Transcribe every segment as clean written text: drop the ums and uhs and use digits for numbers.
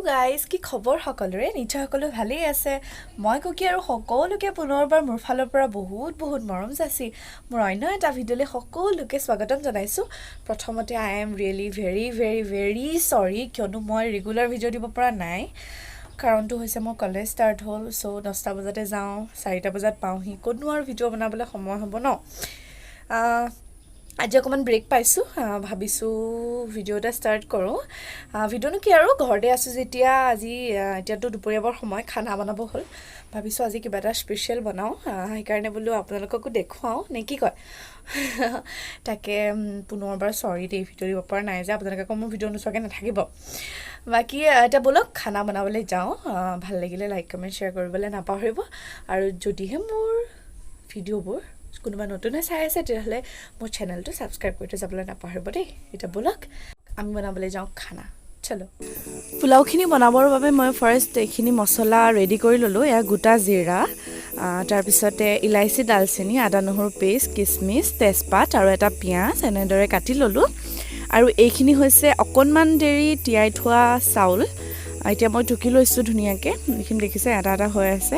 guys কি খবৰ সকলোৰে নিশ্চয় সকলো ভালেই আছে মই কুকি আৰু সকলোকে পুনৰবাৰ মোৰ ফালৰ পৰা বহুত মৰম যাচি মোৰ অন্য এটা ভিডিঅ'লে সকলোকে স্বাগতম জনাইছো প্ৰথমতে আই এম ৰিয়েলি ভেৰি সৰি কিয়নো মই ৰেগুলাৰ ভিডিঅ' দিব পৰা নাই কাৰণটো হৈছে মোৰ কলেজ ষ্টাৰ্ট হ'ল সো 10টা বজাতে যাওঁ 4টা বজাত পাওঁহি ক'তনো আৰু ভিডিঅ' বনাবলৈ সময় হ'ব ন আজি অকমান ব্ৰেক পাইছো ভাবিছো ভিডিঅ' এটা ষ্টাৰ্ট কৰো ভিডিঅ'নো কি আৰু ঘৰতে আছো যেতিয়া আজি এতিয়াতো দুপৰীয়াবৰ সময় খানা বনাব হ'ল ভাবিছো আজি কিবা এটা স্পেশাল বনাও সেইকাৰণে বলো আপোনালোককো দেখুৱাও নে কি কয় তাকে পুনৰবাৰ সৰি দেই ভিডিঅ' দিব পৰা নাই যে আপোনালোকক মোৰ ভিডিঅ' নোচোৱাকৈ নাথাকিব বাকি এটা বলক খানা বনাবলৈ যাওঁ ভাল লাগিলে লাইক কমেন্ট শ্বেয়াৰ কৰিবলৈ নাপাহৰিব আৰু যদিহে মোৰ ভিডিঅ'বোৰ কোনোবা নতুনে চাই আছে তেতিয়াহ'লে মোৰ চেনেলটো সাবস্ক্ৰাইব কৰি যাবলৈ নাপাহৰিব দেই এটা বলক আমি বনাবলৈ যাওঁ খানা চলো পোলাওখিনি বনাবৰ বাবে মই ফাৰ্ষ্ট এইখিনি মছলা ৰেডি কৰি ললো এয়া গোটা জিৰা তাৰ পিছতে ইলাইচি দালচেনি আদা নহৰু পেষ্ট কিচমিচ তেজপাত আৰু এটা পিয়াজ এনেদৰে কাটি ললো আৰু এইখিনি হৈছে অকণমান দেৰি তিয়াই থোৱা চাউল এতিয়া মই টুকি লৈছো ধুনীয়াকৈ এইখিনি দেখিছে এটা হৈ আছে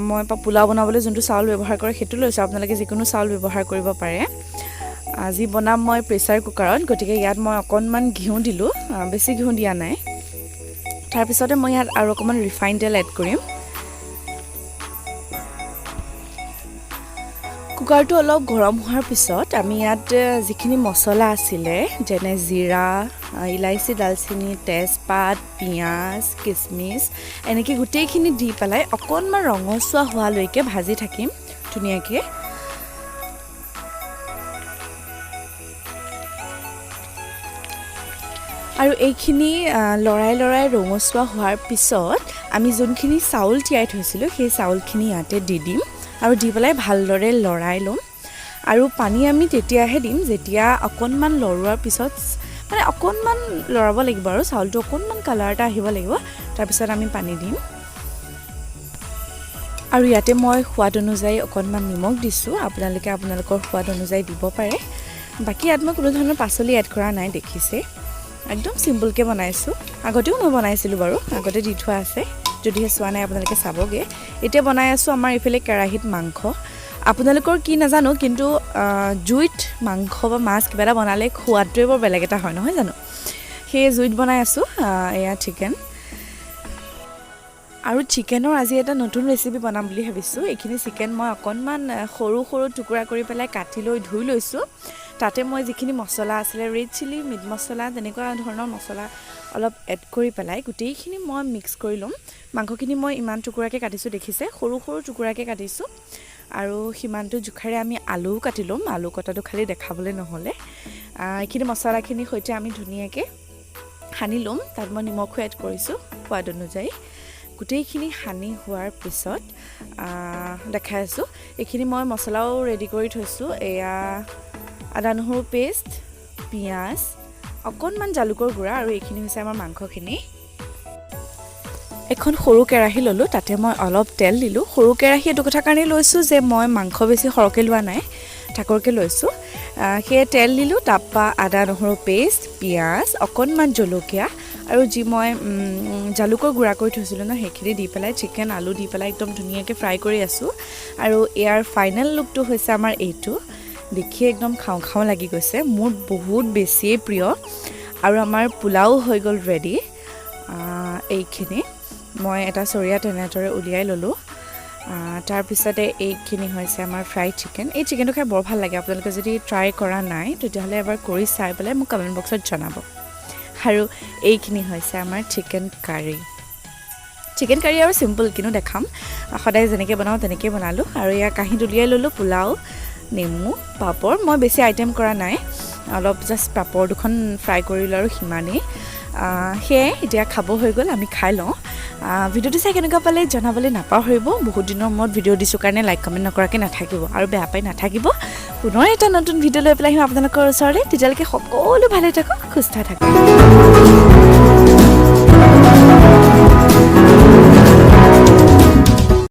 মই পোলাও বনাবলৈ যোনটো চাউল ব্যৱহাৰ কৰে সেইটো লৈছো আপোনালোকে যিকোনো চাউল ব্যৱহাৰ কৰিব পাৰে আজি বনাম মই প্ৰেছাৰ কুকাৰত গতিকে ইয়াত মই অকণমান ঘিউ দিলো বেছি ঘিউ দিয়া নাই তাৰ পিছতে মই ইয়াত আৰু অকণমান ৰিফাইন তেল এড কৰিম কুকাৰটো অলপ গৰম হোৱাৰ পিছত আমি ইয়াত যিখিনি মছলা আছিলে যেনে জিৰা ইলাইচি দালচেনি তেজপাত পিয়াজ কিচমিচ এনেকৈ গোটেইখিনি দি পেলাই অকণমান ৰঙচুৱা হোৱালৈকে ভাজি থাকিম ধুনীয়াকৈ আৰু এইখিনি লৰাই ৰঙচুৱা হোৱাৰ পিছত আমি যোনখিনি চাউল তিয়াই থৈছিলোঁ সেই চাউলখিনি ইয়াতে দি দিম আৰু দি পেলাই ভালদৰে লৰাই লম আৰু পানী আমি তেতিয়াহে দিম যেতিয়া অকণমান লৰোৱাৰ পিছত মানে অকণমান লৰাব লাগিব আৰু চাউলটো অকণমান কালাৰ এটা আহিব লাগিব তাৰ পিছত আমি পানী দিম আৰু ইয়াতে মই সোৱাদ অনুযায়ী অকণমান নিমখ দিছোঁ আপোনালোকে আপোনালোকৰ সোৱাদ অনুযায়ী দিব পাৰে বাকি ইয়াত মই কোনো ধৰণৰ পাচলি এড কৰা নাই দেখিছে একদম সিম্পলকৈ বনাইছোঁ আগতেও মই বনাইছিলোঁ বাৰু আগতে দি থোৱা আছে যদিহে চোৱা নাই আপোনালোকে চাবগে এতিয়া বনাই আছো আমাৰ ইফালে কেৰাহীত মাংস আপোনালোকৰ কি নাজানো কিন্তু জুইত মাংস বা মাছ কিবা এটা বনালে খোৱাটোৱে বৰ বেলেগ এটা হয় নহয় জানো সেই জুইত বনাই আছো এয়া চিকেন আৰু চিকেনৰ আজি এটা নতুন ৰেচিপি বনাম বুলি ভাবিছোঁ এইখিনি চিকেন মই অকণমান সৰু টুকুৰা কৰি পেলাই কাটি লৈ ধুই লৈছোঁ তাতে মই যিখিনি মছলা আছিলে ৰেড চিলি মিট মছলা তেনেকুৱা ধৰণৰ মছলা অলপ এড কৰি পেলাই গোটেইখিনি মই মিক্স কৰি ল'ম মাংসখিনি মই ইমান টুকুৰাকৈ কাটিছোঁ দেখিছে সৰু টুকুৰাকৈ কাটিছোঁ আৰু সিমানটো জোখাৰে আমি আলুও কাটি ল'ম আলু কটাটো খালি দেখাবলৈ নহ'লে এইখিনি মছলাখিনিৰ সৈতে আমি ধুনীয়াকৈ সানি ল'ম তাত মই নিমখো এড কৰিছোঁ সোৱাদ অনুযায়ী গোটেইখিনি সানি হোৱাৰ পিছত দেখাই আছোঁ এইখিনি মই মছলাও ৰেডি কৰি থৈছোঁ এয়া আদা নহৰু পেষ্ট পিয়াজ অকণমান জালুকৰ গুড়া আৰু এইখিনি হৈছে আমাৰ মাংসখিনি এখন সৰু কেৰাহী ল'লোঁ তাতে মই অলপ তেল দিলোঁ সৰু কেৰাহী এইটো কথা কাৰণে লৈছোঁ যে মই মাংস বেছি সৰহকৈ লোৱা নাই ঠাকুৰকৈ লৈছোঁ সেয়ে তেল দিলোঁ তাৰপৰা আদা নহৰু পেষ্ট পিয়াজ অকণমান জলকীয়া আৰু যি মই জালুকৰ গুড়া কৰি থৈছিলোঁ ন সেইখিনি দি পেলাই চিকেন আলু দি পেলাই একদম ধুনীয়াকৈ ফ্ৰাই কৰি আছোঁ আৰু ইয়াৰ ফাইনেল লুকটো হৈছে আমাৰ এইটো দেখি একদম খাওঁ লাগি গৈছে মোৰ বহুত বেছিয়ে প্ৰিয় আৰু আমাৰ পোলাও হৈ গ'ল ৰেডি এইখিনি মই এটা চৰিয়াত এনেদৰে উলিয়াই ল'লোঁ তাৰপিছতে এইখিনি হৈছে আমাৰ ফ্ৰাইড চিকেন এই চিকেনটো খাই বৰ ভাল লাগে আপোনালোকে যদি ট্ৰাই কৰা নাই তেতিয়াহ'লে এবাৰ কৰি চাই পেলাই মোক কমেণ্ট বক্সত জনাব আৰু এইখিনি হৈছে আমাৰ চিকেন কাৰী আৰু চিম্পল কিন্তু দেখাম সদায় যেনেকৈ বনাওঁ তেনেকৈ বনালোঁ আৰু ইয়াৰ কাঁহীত উলিয়াই ল'লোঁ পোলাও নেমু পাপৰ মই বেছি আইটেম কৰা নাই অলপ জাষ্ট পাপৰ দুখন ফ্ৰাই কৰিলোঁ আৰু সিমানেই সেয়ে এতিয়া খাব হৈ গ'ল আমি খাই লওঁ ভিডিঅ'টো চাই কেনেকুৱা পালে জনাবলৈ নাপাহৰিব বহুত দিনৰ মূৰত ভিডিঅ' দিছোঁ কাৰণে লাইক কমেণ্ট নকৰাকৈ নাথাকিব আৰু বেয়া পাই নাথাকিব পুনৰ এটা নতুন ভিডিঅ' লৈ পেলাই আহিম আপোনালোকৰ ওচৰলৈ তেতিয়ালৈকে সকলো ভালে থাকক সুস্থ থাকক